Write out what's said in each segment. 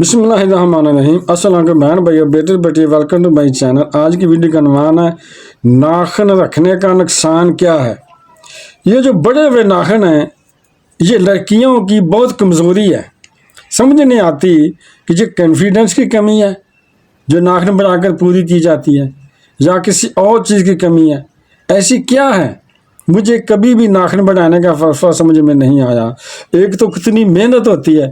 بسم اللہ الرحمن الرحیم۔ السلام علیکم بہن بھائیو، بیٹے بیٹی، ویلکم ٹو مائی چینل۔ آج کی ویڈیو کا عنوان ہے ناخن رکھنے کا نقصان کیا ہے۔ یہ جو بڑے ہوئے ناخن ہیں یہ لڑکیوں کی بہت کمزوری ہے۔ سمجھ نہیں آتی کہ یہ کانفیڈنس کی کمی ہے جو ناخن بڑھا کر پوری کی جاتی ہے یا کسی اور چیز کی کمی ہے۔ ایسی کیا ہے؟ مجھے کبھی بھی ناخن بڑھانے کا فلسفہ سمجھ میں نہیں آیا۔ ایک تو کتنی محنت ہوتی ہے،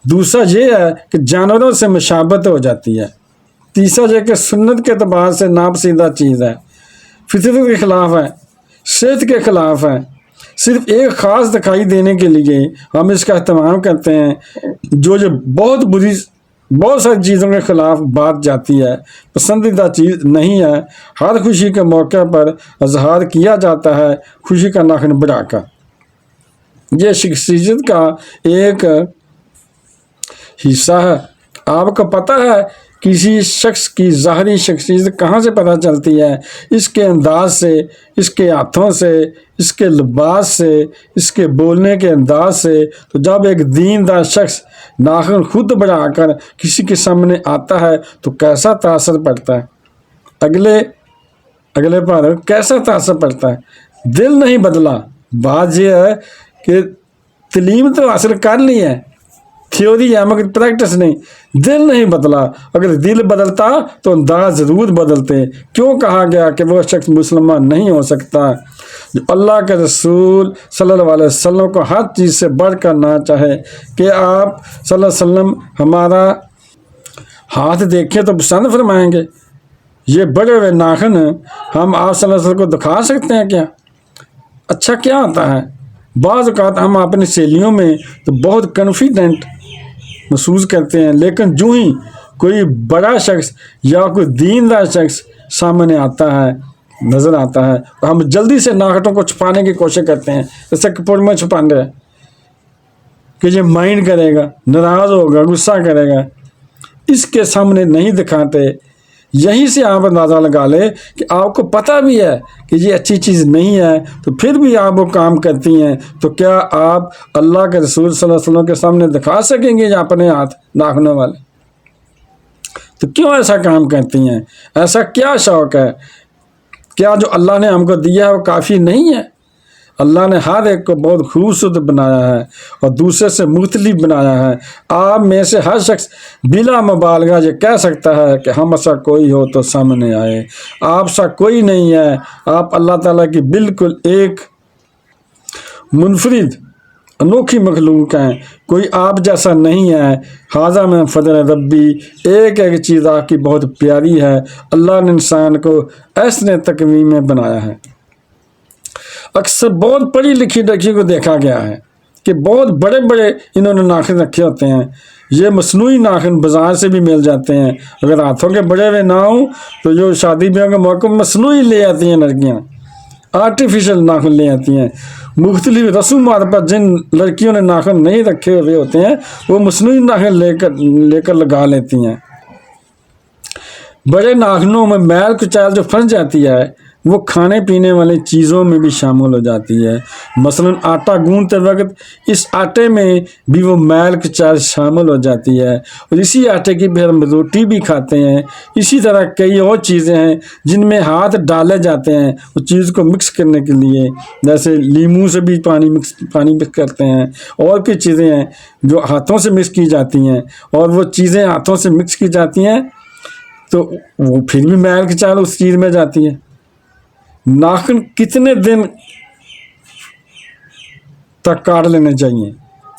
دوسرا یہ ہے کہ جانوروں سے مشابہت ہو جاتی ہے، تیسرا یہ کہ سنت کے اعتبار سے ناپسندیدہ چیز ہے، فطرت کے خلاف ہے، صحت کے خلاف ہے۔ صرف ایک خاص دکھائی دینے کے لیے ہم اس کا اہتمام کرتے ہیں جو بہت ساری چیزوں کے خلاف بات جاتی ہے، پسندیدہ چیز نہیں ہے۔ ہر خوشی کے موقع پر اظہار کیا جاتا ہے خوشی کا ناخن بڑھا کر۔ یہ شخصیت کا ایک حصہ ہے۔ آپ کو پتہ ہے کسی شخص کی ظاہری شخصیت کہاں سے پتہ چلتی ہے؟ اس کے انداز سے، اس کے ہاتھوں سے، اس کے لباس سے، اس کے بولنے کے انداز سے۔ تو جب ایک دیندار شخص ناخن خود بڑھا کر کسی کے سامنے آتا ہے تو کیسا تاثر پڑتا ہے؟ اگلے پر کیسا تاثر پڑتا ہے؟ دل نہیں بدلا۔ بات یہ ہے کہ تعلیم تو حاصل کر لی ہے، تھیوری ہے مگر پریکٹس نہیں۔ دل نہیں بدلا، اگر دل بدلتا تو انداز ضرور بدلتے۔ کیوں کہا گیا کہ وہ شخص مسلمان نہیں ہو سکتا جو اللہ کے رسول صلی اللہ علیہ وسلم کو ہر چیز سے بڑھ کر نہ چاہے؟ کہ آپ صلی اللہ علیہ وسلم ہمارا ہاتھ دیکھیں تو پسند فرمائیں گے؟ یہ بڑے ہوئے ناخن ہم آپ صلی اللہ علیہ وسلم کو دکھا سکتے ہیں کیا؟ اچھا کیا ہوتا ہے؟ بعض اوقات ہم اپنی سہیلیوں میں تو بہت کانفیڈنٹ محسوس کرتے ہیں، لیکن جو ہی کوئی بڑا شخص یا کوئی دیندار شخص سامنے آتا ہے، نظر آتا ہے، تو ہم جلدی سے ناخنوں کو چھپانے کی کوشش کرتے ہیں، جیسے کپڑ میں چھپانے ہیں کہ یہ مائنڈ کرے گا، ناراض ہوگا، غصہ کرے گا، اس کے سامنے نہیں دکھاتے۔ یہیں سے آپ اندازہ لگا لیں کہ آپ کو پتہ بھی ہے کہ یہ اچھی چیز نہیں ہے، تو پھر بھی آپ وہ کام کرتی ہیں، تو کیا آپ اللہ کے رسول صلی اللہ علیہ وسلم کے سامنے دکھا سکیں گے یا اپنے ہاتھ ناخنوں والے؟ تو کیوں ایسا کام کرتی ہیں؟ ایسا کیا شوق ہے؟ کیا جو اللہ نے ہم کو دیا ہے وہ کافی نہیں ہے؟ اللہ نے ہر ایک کو بہت خوبصورت بنایا ہے اور دوسرے سے مختلف بنایا ہے۔ آپ میں سے ہر شخص بلا مبالغہ یہ کہہ سکتا ہے کہ ہم ایسا کوئی ہو تو سامنے آئے۔ آپ سا کوئی نہیں ہے، آپ اللہ تعالیٰ کی بالکل ایک منفرد انوکھی مخلوق ہیں، کوئی آپ جیسا نہیں ہے۔ ھذا من فضل ربی، ایک چیز آپ کی بہت پیاری ہے، اللہ نے انسان کو ایسے تکوین میں بنایا ہے۔ اکثر بہت پڑھی لکھی لڑکیوں کو دیکھا گیا ہے کہ بہت بڑے بڑے انہوں نے ناخن رکھے ہوتے ہیں۔ یہ مصنوعی ناخن بازار سے بھی مل جاتے ہیں، اگر ہاتھوں کے بڑے ہوئے نہ ہوں تو جو شادی بیاہ کے موقع مصنوعی لے آتی ہیں لڑکیاں، آرٹیفیشل ناخن لے آتی ہیں۔ مختلف رسومات پر جن لڑکیوں نے ناخن نہیں رکھے ہوئے ہوتے ہیں وہ مصنوعی ناخن لے کر لگا لیتی ہیں۔ بڑے ناخنوں میں میل کچیل جو پھنس جاتی ہے وہ کھانے پینے والی چیزوں میں بھی شامل ہو جاتی ہے۔ مثلا آٹا گوندتے وقت اس آٹے میں بھی وہ میل کچیل شامل ہو جاتی ہے، اور اسی آٹے کی پھر ہم روٹی بھی کھاتے ہیں۔ اسی طرح کئی اور چیزیں ہیں جن میں ہاتھ ڈالے جاتے ہیں اس چیز کو مکس کرنے کے لیے، جیسے لیموں سے بھی پانی مکس کرتے ہیں، اور کئی چیزیں ہیں جو ہاتھوں سے مکس کی جاتی ہیں، اور وہ چیزیں ہاتھوں سے مکس کی جاتی ہیں تو وہ پھر بھی میل کچیل اس چیز میں جاتی ہے۔ ناخن کتنے دن تک کاٹ لینے چاہیے؟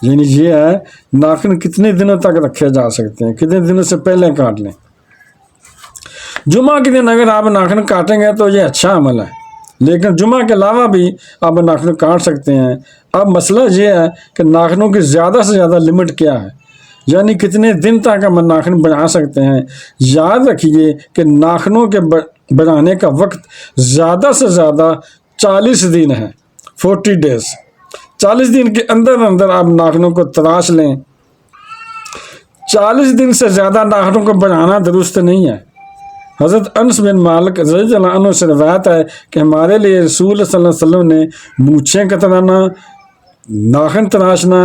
یعنی یہ ہے ناخن کتنے دنوں تک رکھے جا سکتے ہیں، کتنے دنوں سے پہلے کاٹ لیں۔ جمعہ کے دن اگر آپ ناخن کاٹیں گے تو یہ اچھا عمل ہے، لیکن جمعہ کے علاوہ بھی آپ ناخن کاٹ سکتے ہیں۔ اب مسئلہ یہ ہے کہ ناخنوں کی زیادہ سے زیادہ لمٹ کیا ہے، یعنی کتنے دن تک ہم ناخن بنا سکتے ہیں۔ یاد رکھیے کہ ناخنوں کے بڑھانے کا وقت زیادہ سے زیادہ 40 دن ہے، 40 days۔ 40 دن کے اندر آپ ناخنوں کو تراش لیں۔ 40 دن سے زیادہ ناخنوں کو بڑھانا درست نہیں ہے۔ حضرت انس بن مالک رضی اللہ عنہ سے روایت ہے کہ ہمارے لیے رسول صلی اللہ علیہ وسلم نے مونچھیں کترانا، ناخن تراشنا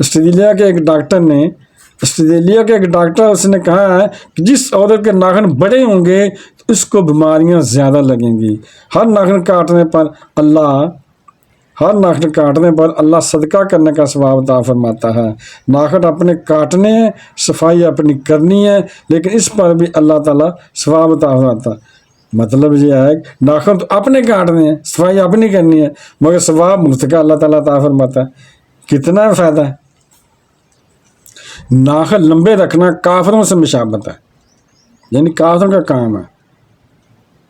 آسٹریلیا کے ایک ڈاکٹر اس نے کہا ہے کہ جس عورت کے ناخن بڑے ہوں گے تو اس کو بیماریاں زیادہ لگیں گی. ہر ناخن کاٹنے پر اللہ صدقہ کرنے کا ثواب عطا فرماتا ہے. ناخن اپنے کاٹنے ہیں، صفائی اپنی کرنی ہے، لیکن اس پر بھی اللہ تعالیٰ ثواب عطا فرماتا ہے. مطلب یہ ہے کہ ناخن تو اپنے کاٹنے ہیں، صفائی اپنی کرنی ہے، مگر ثواب مفت کا اللہ تعالیٰ عطا فرماتا ہے. کتنا فائدہ ہے. ناخن لمبے رکھنا کافروں سے مشابہت ہے، یعنی کافروں کا کام ہے،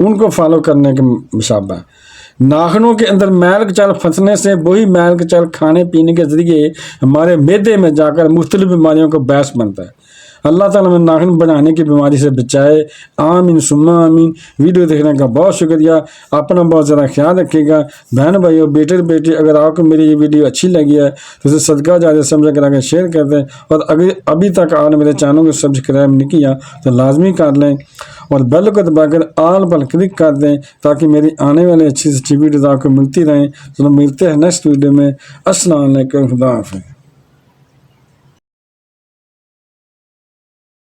ان کو فالو کرنے کے مشابہ ہے. ناخنوں کے اندر میل کچل پھنسنے سے وہی میل کچل کھانے پینے کے ذریعے ہمارے معدے میں جا کر مختلف بیماریوں کا باعث بنتا ہے. اللہ تعالیٰ میں ناخن بڑھانے کی بیماری سے بچائے. آمین ثم آمین. ویڈیو دیکھنے کا بہت شکریہ. اپنا بہت زیادہ خیال رکھیے گا. بہن بھائیو، بیٹے بیٹی، اگر آپ کو میری یہ ویڈیو اچھی لگی ہے تو اسے صدقہ جاریہ سمجھ کر آگے شیئر کر دیں. اور اگر ابھی تک آپ نے میرے چینل کو سبسکرائب نہیں کیا تو لازمی کر لیں اور بیل کو دبا کر آل پر کلک کر دیں تاکہ میری آنے والی اچھی سے اچھی ویڈیوز آپ کو ملتی رہیں. چلو ملتے ہیں نیکسٹ ویڈیو میں. السلام علیکم. خدا حافظ.